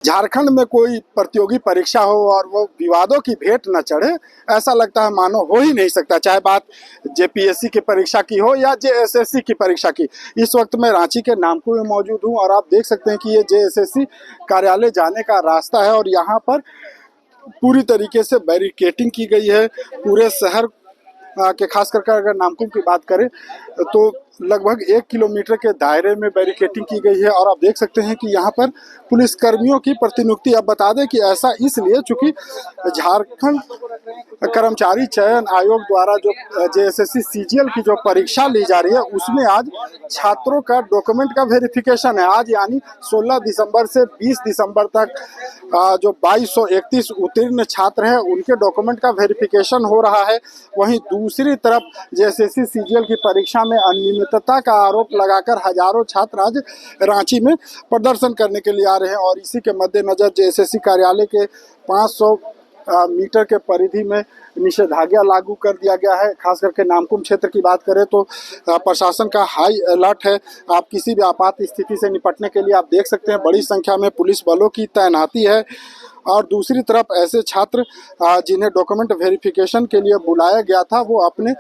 झारखंड में कोई प्रतियोगी परीक्षा हो और वो विवादों की भेंट न चढ़े, ऐसा लगता है मानो हो ही नहीं सकता। चाहे बात जेपीएससी की परीक्षा की हो या जेएसएससी की परीक्षा की। इस वक्त मैं रांची के नामकुम में मौजूद हूं और आप देख सकते हैं कि ये जेएसएससी कार्यालय जाने का रास्ता है और यहाँ पर पूरी तरीके से बैरिकेटिंग की गई है। पूरे शहर के खास करके अगर नामकुम की बात करें तो लगभग 1 किलोमीटर के दायरे में बैरिकेटिंग की गई है और आप देख सकते हैं कि यहाँ पर पुलिस कर्मियों की प्रतिनियुक्ति। अब बता दें कि ऐसा इसलिए चूंकि झारखंड कर्मचारी चयन आयोग द्वारा जो जेएसएससी सीजीएल की जो परीक्षा ली जा रही है उसमें आज छात्रों का डॉक्यूमेंट का वेरिफिकेशन है। आज यानी 16 दिसंबर से 20 दिसंबर तक जो 2231 उत्तीर्ण छात्र हैं उनके डॉक्यूमेंट का वेरिफिकेशन हो रहा है। वहीं दूसरी तरफ जेएसएससी सीजीएल की परीक्षा में अनियमितता का आरोप लगाकर हजारों छात्र आज रांची में प्रदर्शन करने के लिए आ रहे हैं और इसी के मद्देनजर जेएसएससी कार्यालय के 500 मीटर के परिधि में निषेधाज्ञा लागू कर दिया गया है। खास करके नामकुम क्षेत्र की बात करें तो प्रशासन का हाई अलर्ट है। आप किसी भी आपात स्थिति से निपटने के लिए आप देख सकते हैं बड़ी संख्या में पुलिस बलों की तैनाती है और दूसरी तरफ ऐसे छात्र जिन्हें डॉक्यूमेंट वेरिफिकेशन के लिए बुलाया गया था वो अपने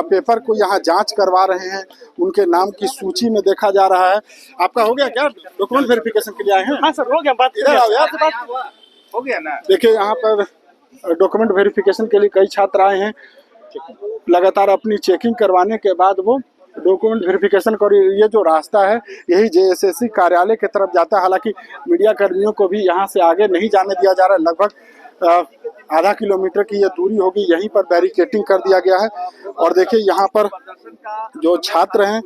पेपर को यहाँ जांच करवा रहे हैं। उनके नाम की सूची में देखा जा रहा है। आपका हो गया क्या डॉक्यूमेंट वेरिफिकेशन के लिए आए हैं? हाँ सर, हो गया। बात हो गया ना। देखिए यहाँ पर डॉक्यूमेंट वेरिफिकेशन के लिए कई छात्र आए हैं। लगातार अपनी चेकिंग करवाने के बाद वो डॉक्यूमेंट वेरिफिकेशन कर। ये जो रास्ता है यही जेएसएससी कार्यालय की तरफ जाता है। हालांकि मीडिया कर्मियों को भी यहाँ से आगे नहीं जाने दिया जा रहा है। लगभग आधा किलोमीटर की ये दूरी होगी, यहीं पर बैरिकेटिंग कर दिया गया है। और देखिए यहाँ पर जो छात्र हैं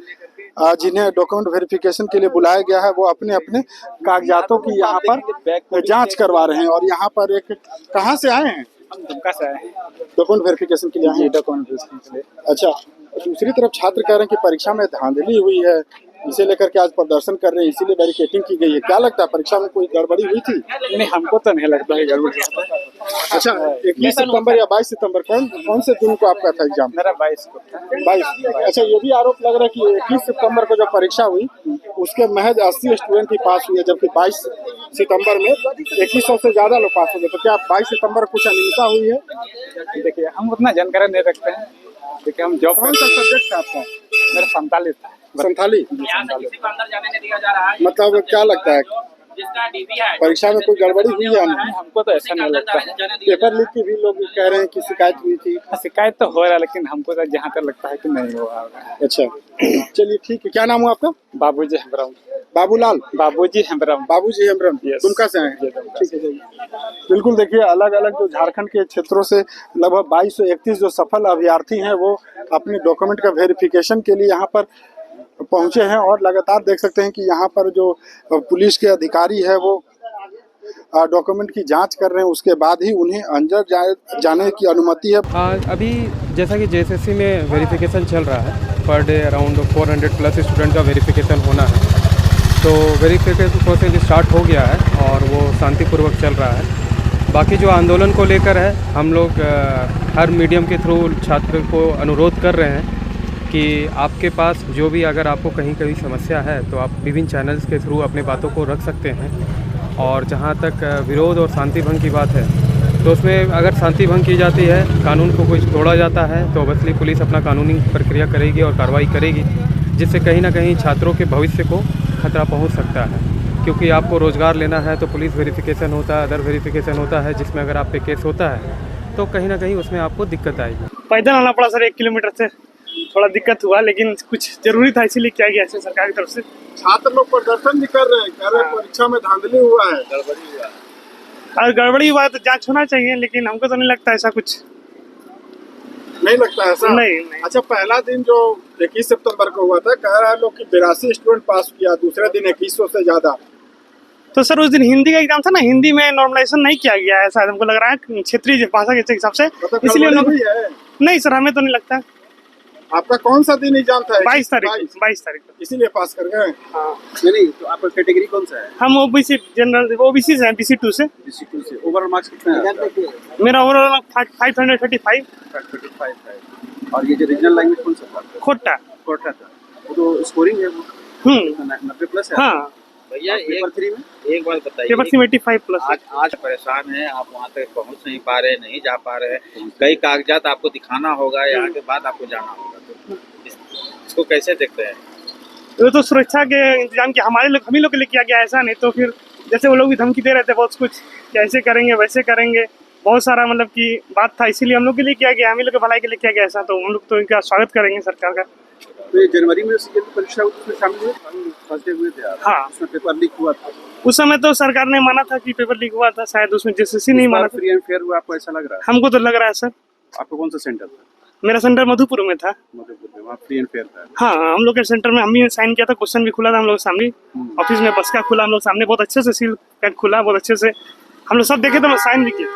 जिन्हें डॉक्यूमेंट वेरिफिकेशन के लिए बुलाया गया है वो अपने अपने कागजातों की यहाँ पर जांच करवा रहे हैं। और यहाँ पर एक कहाँ से आए हैं? हम दुमका से आए हैं डॉक्यूमेंट वेरिफिकेशन के लिए आए हैं। डॉक्यूमेंट वेरिफिकेशन के लिए। अच्छा, दूसरी तरफ छात्र कह रहे हैं कि परीक्षा में धांधली हुई है, इसे लेकर के आज प्रदर्शन कर रहे हैं, इसीलिए बैरिकेटिंग की गई है। क्या लगता है परीक्षा में कोई गड़बड़ी हुई थी? नहीं, हमको तो नहीं लगता है गड़बड़ी। अच्छा, 21 सितंबर या 22 सितंबर कौन से दिन को आपका था एग्जाम? मेरा 22 को था। 22। अच्छा, ये भी आरोप लग रहा है कि 21 सितंबर को जो परीक्षा हुई उसके महज 80 स्टूडेंट ही पास हुए, जबकि 22 सितंबर में 2100 से ज्यादा लोग पास हो गए। तो क्या 22 सितंबर को कुछ अनियमितता हुई है? देखिए, हम उतना जानकारी नहीं रखते हैं। देखिए, हम जॉब। कौन सा सब्जेक्ट था आपका? मेरा संताली था। संथाली। मतलब क्या लगता है परीक्षा में कोई गड़बड़ी हुई है? हमको तो ऐसा नहीं लगता है। पेपर लीक की भी लोग कह रहे हैं कि शिकायत हुई थी। शिकायत तो हो रहा है लेकिन हमको तो जहाँ तक लगता है कि नहीं हुआ। अच्छा, चलिए ठीक है। क्या नाम हुआ आपका? बाबूजी हेम्ब्रम। बाबूलाल? बाबूजी हेम्ब्रम। बाबूजी हेम्ब्रम। दुमका से आए हैं? ठीक है। बिल्कुल, देखिए अलग अलग जो झारखंड के क्षेत्रों से लगभग 2231 जो सफल अभ्यर्थी हैं वो अपने डॉक्यूमेंट का वेरिफिकेशन के लिए यहाँ पर पहुंचे हैं और लगातार देख सकते हैं कि यहाँ पर जो पुलिस के अधिकारी है वो डॉक्यूमेंट की जांच कर रहे हैं। उसके बाद ही उन्हें अंदर जाने की अनुमति है। अभी जैसा कि जेएसएससी में वेरिफिकेशन चल रहा है, per day around 400 plus student का वेरिफिकेशन होना है। तो वेरिफिकेशन प्रोसेस स्टार्ट हो गया है और वो शांतिपूर्वक चल रहा है। बाकी जो आंदोलन को लेकर है, हम लोग हर मीडियम के थ्रू छात्र को अनुरोध कर रहे हैं कि आपके पास जो भी अगर आपको कहीं कहीं समस्या है तो आप विभिन्न चैनल्स के थ्रू अपने बातों को रख सकते हैं। और जहाँ तक विरोध और शांति भंग की बात है तो उसमें अगर शांति भंग की जाती है, कानून को कुछ तोड़ा जाता है तो ऑब्वियसली पुलिस अपना कानूनी प्रक्रिया करेगी और कार्रवाई करेगी, जिससे कहीं ना कहीं छात्रों के भविष्य को खतरा पहुँच सकता है। क्योंकि आपको रोज़गार लेना है तो पुलिस वेरिफिकेशन होता है, अदर वेरिफिकेशन होता है, जिसमें अगर आप पे केस होता है तो कहीं ना कहीं उसमें आपको दिक्कत आएगी। पैदल आना पड़ा सर 1 किलोमीटर से, थोड़ा दिक्कत हुआ लेकिन कुछ जरूरी था इसीलिए किया गया है सरकार की तरफ से। छात्र लोग प्रदर्शन भी कर रहे हैं, कह रहे हैं परीक्षा में धांधली हुआ है, गड़बड़ी हुआ है। और गड़बड़ी हुआ है तो जांच होना चाहिए, लेकिन हमको तो नहीं लगता ऐसा कुछ। नहीं लगता ऐसा? नहीं। अच्छा, पहला दिन जो 21 सितंबर को हुआ था, कह रहा है लोग कि 82 स्टूडेंट पास किया, दूसरे दिन 2100 से ज्यादा। तो सर उस दिन हिंदी का एग्जाम था ना, हिंदी में नॉर्मलाइजेशन नहीं किया गया है शायद, हमको लग रहा है क्षेत्रीय भाषा के हिसाब से, इसलिए लोग। नहीं सर, हमें तो नहीं लगता। आपका कौन सा दिन एग्जाम था? 22 तारीख को। इसीलिए पास कर गए? हाँ। नहीं, तो आपका कैटेगरी कौन सा है? हम ओबीसी जनरल ओबीसी से हैं, BC2 से। BC2 से। ओवरऑल मार्क्स कितना है? मेरा ओवरऑल मार्क्स 535 है। और ये जो रीजनल लैंग्वेज कौन सा था? खोटा था। वो तो स्कोरिंग है वो। 90 प्लस है। हाँ। भैया एक बात बताइए, पेपर सी में 85 प्लस। आज परेशान है आप, वहाँ तक पहुँच नहीं पा रहे, नहीं जा पा रहे, कई कागजात आपको दिखाना होगा, यहाँ के बाद आपको जाना होगा, तो इसको कैसे देखते हैं? वो तो सुरक्षा के इंतजाम की हम ही लोग के लिए किया गया, ऐसा नहीं तो फिर जैसे वो लोग भी धमकी दे रहे थे बहुत कुछ कि ऐसे करेंगे वैसे करेंगे, बहुत सारा मतलब कि बात था, इसीलिए हम लोग के लिए किया गया, हम ही लोग के भलाई के लिए किया गया ऐसा, तो हम लोग तो इनका स्वागत करेंगे सरकार का। तो ये जनवरी में सीजीएल परीक्षा उसमें शामिल हुए, फंसे हुए थे आप? हाँ, उसमें पेपर लीक हुआ था। उस समय तो सरकार ने माना था कि पेपर लीक हुआ था, शायद उसमें जेएसएससी नहीं माना था। फ्री एंड फेयर हुआ, आपको ऐसा लग रहा है? हमको तो लग रहा है सर। आपको कौन सा सेंटर था? मेरा सेंटर मधुपुर में था। मधुपुर में, वहाँ फ्री एंड फेयर था। हाँ, हम लोग के सेंटर में हम ही साइन किया था, क्वेश्चन भी खुला था हम लोग सामने, ऑफिस में बस का खुला हम लोग सामने, बहुत अच्छे से सील पैक खुला, बहुत अच्छे से हम लोग सब देखे तो साइन भी किए।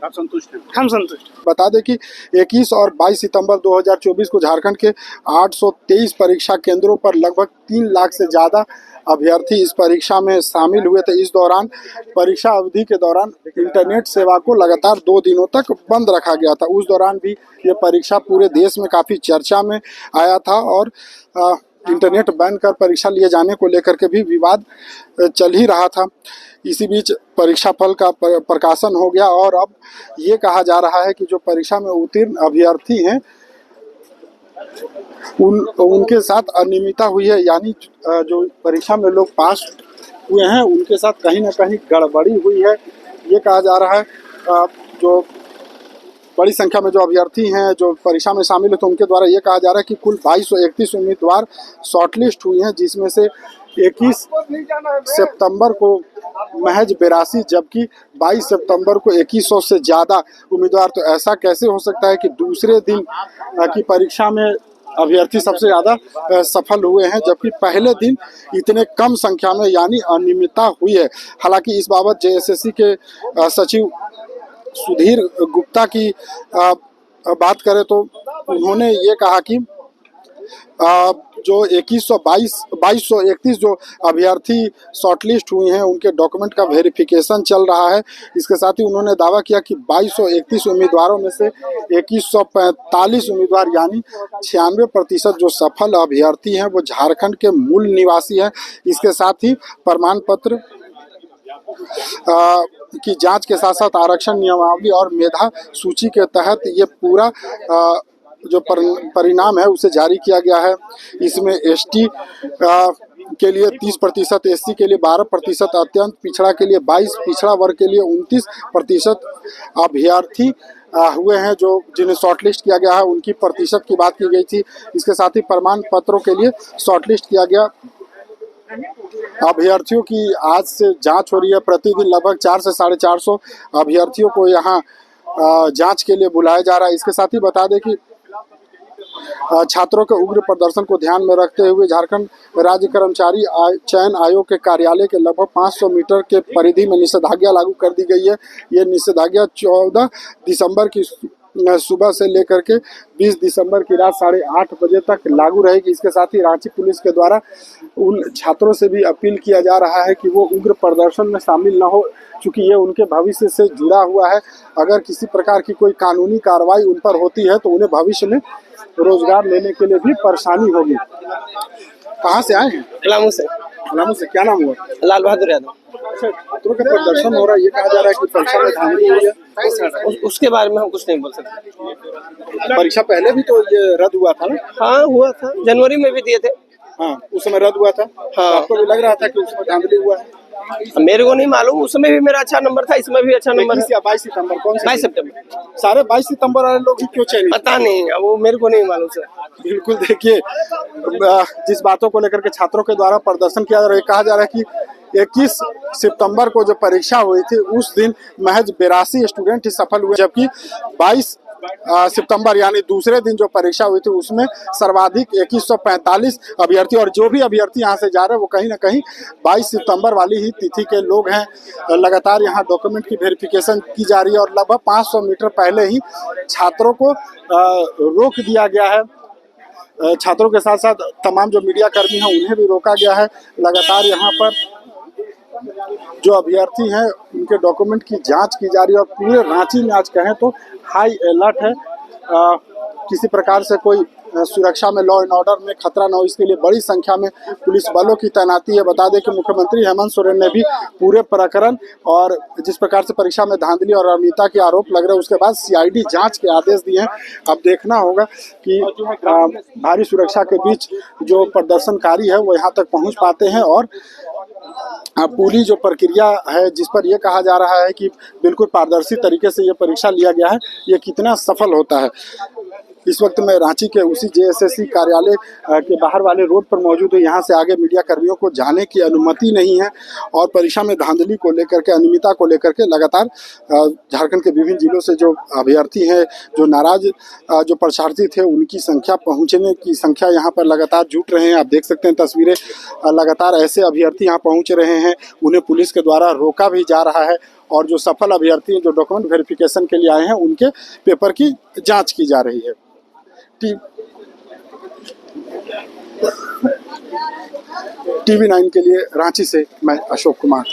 आप संतुष्ट हैं? हम संतुष्ट। बता दें कि 21 और 22 सितंबर 2024 को झारखंड के 823 परीक्षा केंद्रों पर लगभग 3 लाख से ज़्यादा अभ्यर्थी इस परीक्षा में शामिल हुए थे। इस दौरान परीक्षा अवधि के दौरान इंटरनेट सेवा को लगातार 2 दिनों तक बंद रखा गया था। उस दौरान भी ये परीक्षा पूरे देश में काफ़ी चर्चा में आया था और इंटरनेट बैन कर परीक्षा लिए जाने को लेकर के भी विवाद चल ही रहा था। इसी बीच परीक्षा फल का प्रकाशन हो गया और अब ये कहा जा रहा है कि जो परीक्षा में उत्तीर्ण अभ्यर्थी हैं उनके साथ अनियमितता हुई है, यानी जो परीक्षा में लोग पास हुए हैं उनके साथ कहीं ना कहीं गड़बड़ी हुई है। ये कहा जा रहा है जो बड़ी संख्या में जो अभ्यर्थी हैं जो परीक्षा में शामिल है तो उनके द्वारा ये कहा जा रहा है कि कुल 2231 उम्मीदवार शॉर्टलिस्ट हुई हैं, जिसमें से 21 सितंबर को महज 82 जबकि 22 सितंबर को 2100 से ज़्यादा उम्मीदवार। तो ऐसा कैसे हो सकता है कि दूसरे दिन की परीक्षा में अभ्यर्थी सबसे ज़्यादा सफल हुए हैं जबकि पहले दिन इतने कम संख्या में यानी अनियमितता हुई है। हालांकि इस बाबत जेएसएससी के सचिव सुधीर गुप्ता की बात करें तो उन्होंने ये कहा कि जो 2231 जो अभ्यर्थी शॉर्टलिस्ट हुए हैं उनके डॉक्यूमेंट का वेरिफिकेशन चल रहा है। इसके साथ ही उन्होंने दावा किया कि 2231 उम्मीदवारों में से 2145 उम्मीदवार यानी 96% जो सफल अभ्यर्थी हैं वो झारखंड के मूल निवासी हैं। इसके साथ ही प्रमाण पत्र की जांच के साथ साथ आरक्षण नियमावली और मेधा सूची के तहत ये पूरा जो परिणाम है उसे जारी किया गया है। इसमें एसटी के लिए 30%, एससी के लिए 12%, अत्यंत पिछड़ा के लिए 22%, पिछड़ा वर्ग के लिए 29% अभ्यर्थी हुए हैं जो जिन्हें शॉर्टलिस्ट किया गया है। उनकी प्रतिशत की बात की गई थी। इसके साथ ही प्रमाण पत्रों के लिए शॉर्टलिस्ट किया गया अभ्यर्थियों की आज से जांच हो रही है। प्रतिदिन लगभग 400 से 450 अभ्यर्थियों को यहाँ जांच के लिए बुलाया जा रहा है। इसके साथ ही बता दें कि छात्रों के उग्र प्रदर्शन को ध्यान में रखते हुए झारखंड राज्य कर्मचारी चयन आयोग के कार्यालय के लगभग 500 मीटर के परिधि में निषेधाज्ञा लागू कर दी गई है। ये निषेधाज्ञा 14 दिसंबर की सुबह से लेकर के 20 दिसंबर की रात 8:30 बजे तक लागू रहेगी। इसके साथ ही रांची पुलिस के द्वारा उन छात्रों से भी अपील किया जा रहा है कि वो उग्र प्रदर्शन में शामिल न हो, क्योंकि ये उनके भविष्य से जुड़ा हुआ है। अगर किसी प्रकार की कोई कानूनी कार्रवाई उन पर होती है तो उन्हें भविष्य में रोजगार लेने के लिए भी परेशानी होगी। कहाँ से आए हैं? पलामू से। पलामू से। क्या नाम हुआ? लाल बहादुर यादव। छात्रों का प्रदर्शन हो रहा है, ये कहा जा रहा है कि परीक्षा में धांधली हुई है। उसके बारे में हम कुछ नहीं बोल सकते। परीक्षा पहले भी तो ये रद्द हुआ था ना? हाँ हुआ था, जनवरी में भी दिए थे। हाँ, उस समय रद्द हुआ था। हाँ। आपको भी लग रहा था कि उसमें धांधली हुआ है? मेरे को नहीं मालूम, उसमें भी मेरा अच्छा नंबर था, इसमें भी अच्छा नंबर है। 22 सितंबर कौन सा? 22 सितंबर। सारे 22 सितंबर वाले लोग ही क्यों चयनित? पता नहीं, वो मेरे को नहीं मालूम सर। बिल्कुल, देखिए जिस बातों को लेकर के छात्रों के द्वारा प्रदर्शन किया जा रहा है, कहा जा रहा है कि 21 सितंबर को जो परीक्षा हुई थी उस दिन महज 82 स्टूडेंट ही सफल हुए, जबकि 22 सितंबर यानी दूसरे दिन जो परीक्षा हुई थी उसमें सर्वाधिक 2145 अभ्यर्थी, और जो भी अभ्यर्थी यहाँ से जा रहे हैं वो कहीं ना कहीं 22 सितंबर वाली ही तिथि के लोग हैं। लगातार यहाँ डॉक्यूमेंट की वेरिफिकेशन की जा रही है और लगभग 500 मीटर पहले ही छात्रों को रोक दिया गया है। छात्रों के साथ साथ तमाम जो मीडिया कर्मी हैं उन्हें भी रोका गया है। लगातार यहाँ पर जो अभ्यर्थी हैं उनके डॉक्यूमेंट की जांच की जा रही है और पूरे रांची में आज कहें तो हाई अलर्ट है। किसी प्रकार से कोई सुरक्षा में, लॉ एंड ऑर्डर में खतरा न हो, इसके लिए बड़ी संख्या में पुलिस बलों की तैनाती है। बता दें कि मुख्यमंत्री हेमंत सोरेन ने भी पूरे प्रकरण और जिस प्रकार से परीक्षा में धांधली और अनियमितता के आरोप लग रहे हैं उसके बाद सीआईडी जांच के आदेश दिए हैं। अब देखना होगा कि भारी सुरक्षा के बीच जो प्रदर्शनकारी है वो यहाँ तक पहुँच पाते हैं और पूरी जो प्रक्रिया है जिस पर यह कहा जा रहा है कि बिल्कुल पारदर्शी तरीके से ये परीक्षा लिया गया है, ये कितना सफल होता है। इस वक्त मैं रांची के उसी जेएसएससी कार्यालय के बाहर वाले रोड पर मौजूद हूँ। यहाँ से आगे मीडिया कर्मियों को जाने की अनुमति नहीं है और परीक्षा में धांधली को लेकर के, अनियमितता को लेकर के लगातार झारखंड के विभिन्न जिलों से जो अभ्यर्थी हैं, जो नाराज जो परीक्षार्थी थे, उनकी संख्या, पहुँचने की संख्या यहाँ पर लगातार जुट रहे हैं। आप देख सकते हैं तस्वीरें, लगातार ऐसे अभ्यर्थी यहाँ पहुँच रहे हैं, उन्हें पुलिस के द्वारा रोका भी जा रहा है और जो सफल अभ्यर्थी हैं, जो डॉक्यूमेंट वेरिफिकेशन के लिए आए हैं, उनके पेपर की जाँच की जा रही है। TV9 के लिए रांची से मैं अशोक कुमार।